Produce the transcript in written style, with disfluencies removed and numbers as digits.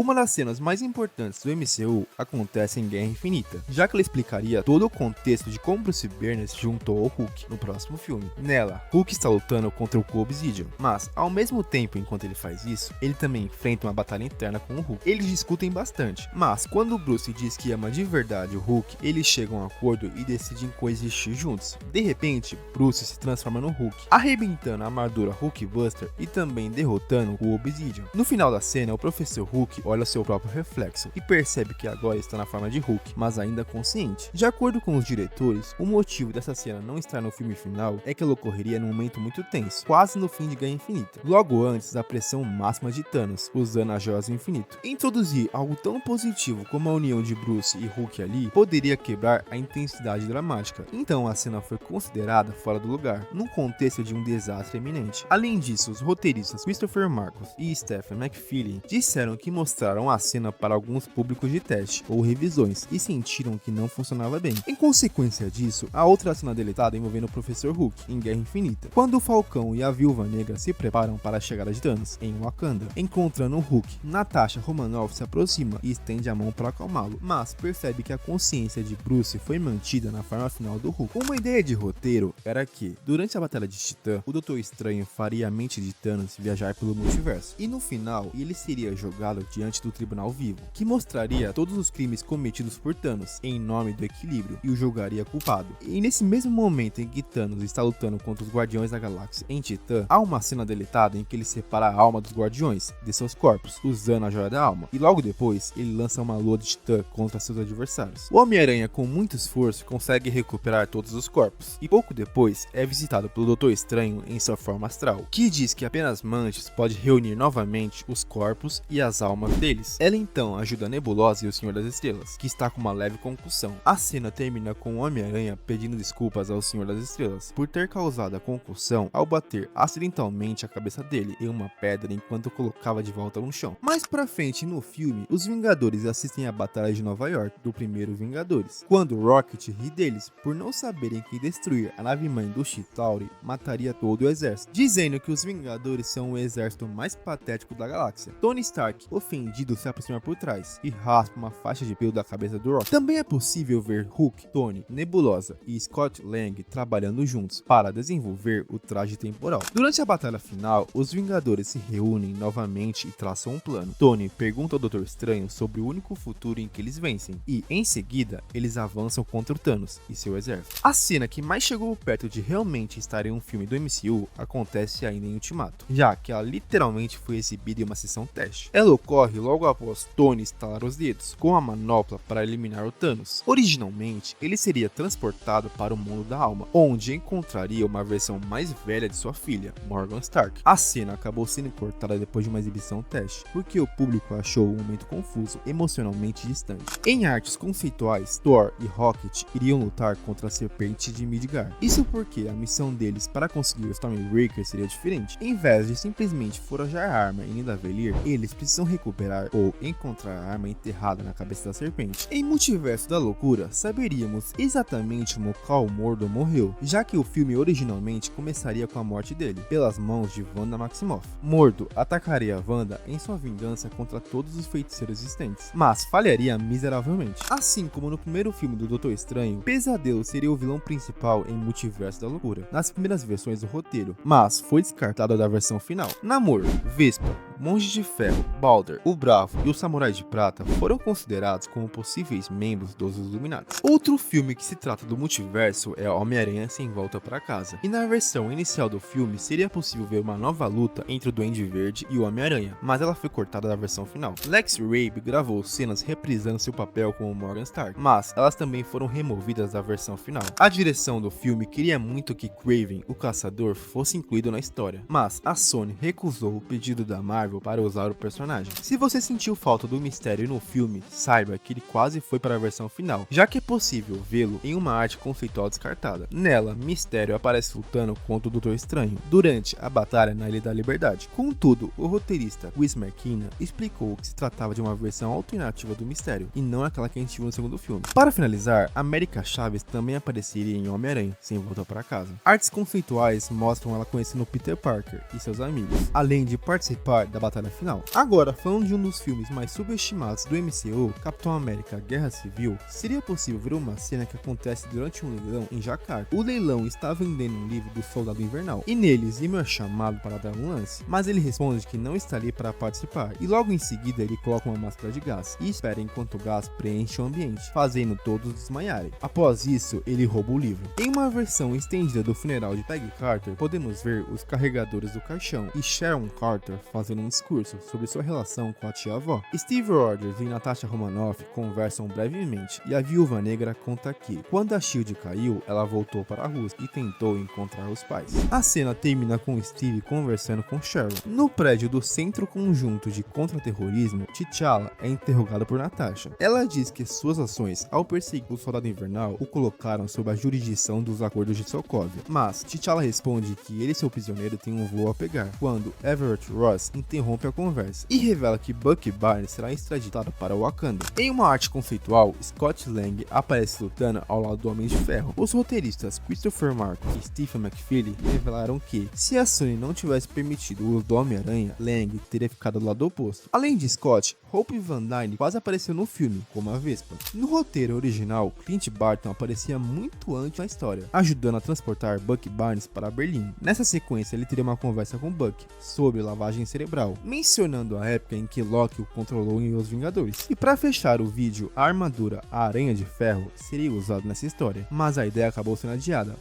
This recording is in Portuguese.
Uma das cenas mais importantes do MCU acontece em Guerra Infinita, já que ela explicaria todo o contexto de como Bruce Banner se juntou ao Hulk no próximo filme. Nela, Hulk está lutando contra o Obsidian, mas ao mesmo tempo enquanto ele faz isso, ele também enfrenta uma batalha interna com o Hulk. Eles discutem bastante, mas quando Bruce diz que ama de verdade o Hulk, eles chegam a um acordo e decidem coexistir juntos. De repente, Bruce se transforma no Hulk, arrebentando a armadura Hulkbuster e também derrotando o Obsidian. No final da cena, o Professor Hulk olha seu próprio reflexo e percebe que agora está na forma de Hulk, mas ainda consciente. De acordo com os diretores, o motivo dessa cena não estar no filme final é que ela ocorreria num momento muito tenso, quase no fim de Guerra Infinita, logo antes da pressão máxima de Thanos, usando as joias do infinito. Introduzir algo tão positivo como a união de Bruce e Hulk ali poderia quebrar a intensidade dramática, então a cena foi considerada fora do lugar, num contexto de um desastre iminente. Além disso, os roteiristas Christopher Marcus e Stephen McFeely disseram que mostraram a cena para alguns públicos de teste ou revisões e sentiram que não funcionava bem. Em consequência disso, a outra cena deletada envolvendo o Professor Hulk em Guerra Infinita, quando o Falcão e a Viúva Negra se preparam para a chegada de Thanos em Wakanda. Encontrando o Hulk, Natasha Romanoff se aproxima e estende a mão para acalmá-lo, mas percebe que a consciência de Bruce foi mantida na forma final do Hulk. Uma ideia de roteiro era que, durante a Batalha de Titã, o Doutor Estranho faria a mente de Thanos viajar pelo multiverso, e no final, ele seria jogado diante do Tribunal Vivo, que mostraria todos os crimes cometidos por Thanos em nome do equilíbrio e o julgaria culpado. E nesse mesmo momento em que Thanos está lutando contra os Guardiões da Galáxia em Titã, há uma cena deletada em que ele separa a alma dos Guardiões de seus corpos, usando a Joia da Alma, e logo depois ele lança uma lua de Titã contra seus adversários. O Homem-Aranha, com muito esforço, consegue recuperar todos os corpos, e pouco depois é visitado pelo Doutor Estranho em sua forma astral, que diz que apenas Mantis pode reunir novamente os corpos e as almas deles. Ela então ajuda a Nebulosa e o Senhor das Estrelas, que está com uma leve concussão. A cena termina com o Homem-Aranha pedindo desculpas ao Senhor das Estrelas por ter causado a concussão ao bater acidentalmente a cabeça dele em uma pedra enquanto o colocava de volta no chão. Mais pra frente no filme, os Vingadores assistem à Batalha de Nova York do primeiro Vingadores, quando Rocket ri deles por não saberem que destruir a nave-mãe do Chitauri mataria todo o exército, dizendo que os Vingadores são o exército mais patético da galáxia. Tony Stark, ofendido, se aproxima por trás e raspa uma faixa de pelo da cabeça do Rocket. Também é possível ver Hulk, Tony, Nebulosa e Scott Lang trabalhando juntos para desenvolver o traje temporal. Durante a batalha final, os Vingadores se reúnem novamente e traçam um plano. Tony pergunta ao Doutor Estranho sobre o único futuro em que eles vencem e, em seguida, eles avançam contra o Thanos e seu exército. A cena que mais chegou perto de realmente estar em um filme do MCU acontece ainda em Ultimato, já que ela literalmente foi exibida em uma sessão teste. Ela ocorre logo após Tony estalar os dedos com a manopla para eliminar o Thanos. Originalmente, ele seria transportado para o mundo da alma, onde encontraria uma versão mais velha de sua filha, Morgan Stark. A cena acabou sendo cortada depois de uma exibição teste, porque o público achou o momento confuso, emocionalmente distante. Em artes conceituais, Thor e Rocket iriam lutar contra a serpente de Midgard. Isso porque a missão deles para conseguir o Stormbreaker seria diferente. Em vez de simplesmente forjar a arma em Nidavellir, eles precisam recuperar ou encontrar a arma enterrada na cabeça da serpente. Em Multiverso da Loucura, saberíamos exatamente como Khal Mordo morreu, já que o filme originalmente começaria com a morte dele, pelas mãos de Wanda Maximoff. Mordo atacaria Wanda em sua vingança contra todos os feiticeiros existentes, mas falharia miseravelmente. Assim como no primeiro filme do Doutor Estranho, Pesadelo seria o vilão principal em Multiverso da Loucura, nas primeiras versões do roteiro, mas foi descartado da versão final. Namor, Vespa, Monge de Ferro, Balder, o Bravo e o Samurai de Prata foram considerados como possíveis membros dos Illuminati. Outro filme que se trata do multiverso é Homem-Aranha Sem Volta para Casa, e na versão inicial do filme seria possível ver uma nova luta entre o Duende Verde e o Homem-Aranha, mas ela foi cortada da versão final. Lex Rabe gravou cenas reprisando seu papel como Morgan Stark, mas elas também foram removidas da versão final. A direção do filme queria muito que Kraven, o Caçador, fosse incluído na história, mas a Sony recusou o pedido da Marvel para usar o personagem. Se você sentiu falta do mistério no filme, saiba que ele quase foi para a versão final, já que é possível vê-lo em uma arte conceitual descartada. Nela, Mistério aparece lutando contra o Doutor Estranho durante a batalha na Ilha da Liberdade. Contudo, o roteirista Chris McKenna explicou que se tratava de uma versão alternativa do Mistério e não aquela que a gente viu no segundo filme. Para finalizar, América Chaves também apareceria em Homem-Aranha Sem Volta para Casa. Artes conceituais mostram ela conhecendo Peter Parker e seus amigos, além de participar da batalha final. Agora, falando de um dos filmes mais subestimados do MCU, Capitão América Guerra Civil, seria possível ver uma cena que acontece durante um leilão em Jakarta. O leilão está vendendo um livro do Soldado Invernal, e nele Zemo é chamado para dar um lance, mas ele responde que não está ali para participar, e logo em seguida ele coloca uma máscara de gás, e espera enquanto o gás preenche o ambiente, fazendo todos desmaiarem. Após isso, ele rouba o livro. Em uma versão estendida do funeral de Peggy Carter, podemos ver os carregadores do caixão e Sharon Carter fazendo um discurso sobre sua relação com a tia-avó. Steve Rogers e Natasha Romanoff conversam brevemente, e a Viúva Negra conta que, quando a SHIELD caiu, ela voltou para a Rússia e tentou encontrar os pais. A cena termina com Steve conversando com Sharon. No prédio do Centro Conjunto de Contra-Terrorismo, T'Challa é interrogada por Natasha. Ela diz que suas ações ao perseguir o Soldado Invernal o colocaram sob a jurisdição dos acordos de Sokovia, mas T'Challa responde que ele e seu prisioneiro têm um voo a pegar, quando Everett Ross interrompe a conversa e revela que Bucky Barnes será extraditado para Wakanda. Em uma arte conceitual, Scott Lang aparece lutando ao lado do Homem de Ferro. Os roteiristas Christopher Marco e Stephen McFeely revelaram que, se a Sony não tivesse permitido o uso do Homem-Aranha, Lang teria ficado do lado oposto. Além de Scott, Hope Van Dyne quase apareceu no filme, como a Vespa. No roteiro original, Clint Barton aparecia muito antes na história, ajudando a transportar Bucky Barnes para Berlim. Nessa sequência, ele teria uma conversa com Bucky sobre lavagem cerebral, mencionando a época em que Loki o controlou em Os Vingadores. E para fechar o vídeo, a armadura, a Aranha de Ferro, seria usada nessa história, mas a ideia acabou sendo adiada,